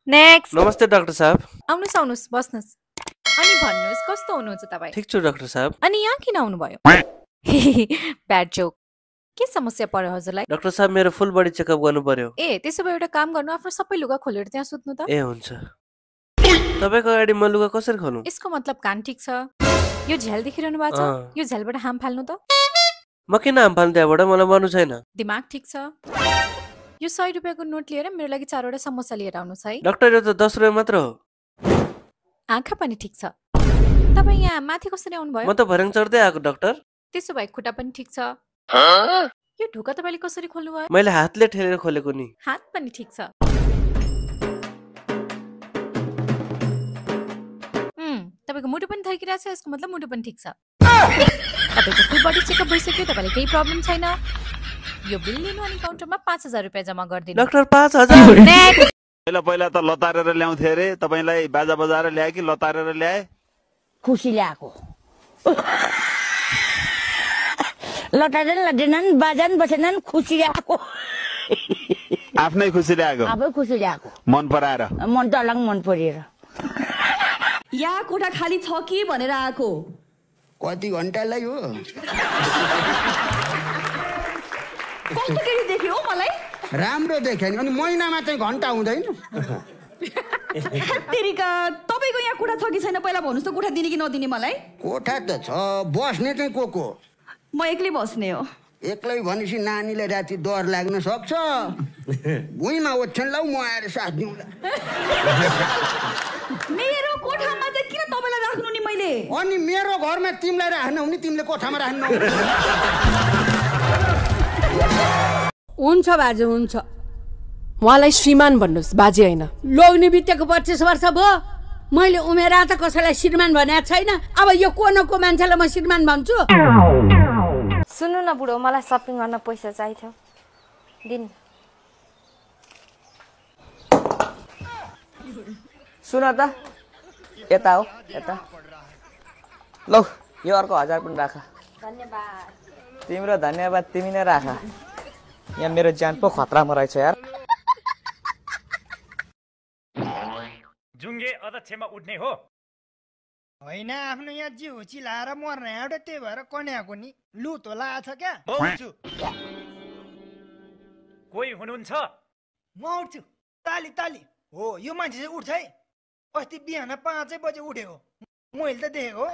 Next. नमस्ते doctor साहब। आउनुस् आउनुस् बस्नुस्। अनि भन्नुस् कस्तो हुनुहुन्छ तपाईँ? ठीक छु डाक्टर साहब। अनि यहाँ किन आउनुभयो? Bad joke. के समस्या पर्यो हजुरलाई? डाक्टर साहब मेरो फुल बडी चेकअप गर्नु पर्यो। ए त्यसो भए एउटा काम गर्नु, आफ्नो सबै लुगा खोलेर त्यहाँ सुत्नु त। ए हुन्छ। तपाईको अगाडि म लुगा कसरी खोलौं? यसको मतलब कान ठीक छ। यो झ्याल देखिरहनु भएको छ? यो झ्यालबाट हाम फाल्नु त। म किन हाम फाल्नु त्यहाँबाट? मलाई मर्नु छैन। दिमाग ठीक छ। यो 100 रुपैयाँको नोट लिएर मेरो लागि 4 वटा समोसा लिएर आउनुस् है। डाक्टर यो त 10 रुपैयाँ मात्र हो। आँखा पनि ठीक छ। तपाईँ यहाँ माथि कसरी आउनुभयो? म त भर्याङ चढ्दै आएको डाक्टर। त्यसो भए खुट्टा पनि ठीक छ। यो ढोका तपाईँले कसरी खोल्नुभयो? मैले हातले ठेलेर खोलेको नि। हात पनि ठीक छ। तपाईको मुटु पनि थर्किरहेछ, यसको मतलब मुटु पनि ठीक छ। तपाईको फुल बडी चेकअप भइसक्यो, तपाईलाई केही प्रब्लम छैन। यो बिल लिनु अनि काउन्टरमा 5000 रुपैयाँ जम्मा गरिदिनु। डाक्टर 5000? नेक्स्ट। पहिला त लतारेर ल्याउँथे अरे, तपाईलाई बाजा बजाएर ल्याए कि लतारेर ल्याए? खुसी ल्याएको। लतारेर ल्याएनन्, बाजान बसेनन्, खुसी ल्याएको। आफ्नै खुसी ल्याएको? आफै खुसी ल्याएको। मन पराएर? मन दलङ मन परेर। यहाँ कोठा खाली छ कि भनेर आएको। कति घण्टालाई हो? कस्तो केही देख्यो मलाई? राम्रो देखे नि। अनि महिनामा चाहिँ घण्टा हुँदैन? तेरिका तपाईको यहाँ कोठा छ कि छैन पहिला भन्नुस् त, कोठा दिने कि नदिने मलाई? कोठा त छ, बस्ने चाहिँ को? म एक्लै बस्ने हो। एक्लै भनेपछि नानीले राति डर लाग्न सक्छ। भुइँमा ओछ्यान लाउ, म आएर साथ दिउँला। मेरो कोठामा चाहिँ किन तपाईलाई राख्नु नि मैले? अनि मेरो घरमा तिमीलाई राख्न हुने, तिमीले कोठामा राख्नु। हुन्छ बाजे हुन्छ। उहाँलाई श्रीमान भन्नुहोस्, बाजे होइन। लोग्ने बितेको 25 वर्ष भयो, मैले उमेर त कसैलाई श्रीमान भनेको छैन। अब यो को न को मान्छेलाई म श्रीमान भन्छु? सुन्नु न बुढो, मलाई सपिङ गर्न पैसा चाहिथ्यो, दिन। सुन त, यता हो, यता। लौ यो अर्को 1000 पनि राख। धन्यवाद। तिम्रो धन्यवाद तिमी नै राख। यहाँ मेरो ज्यान पो खतरामा रहेछ यार। जुङ्गे अध्यक्षमा उठ्ने हो होइन? आफ्नो यहाँ जिउ चिलाएर मर्ने एउटा, त्यही भएर कन्याको नि लुत होला छ क्या। कोही हुनुहुन्छ? म उठ्छु। ताली ताली हो, यो मान्छे चाहिँ उठ्छ है। अस्ति बिहान 5 बजे उठेको, मैले त देखेको।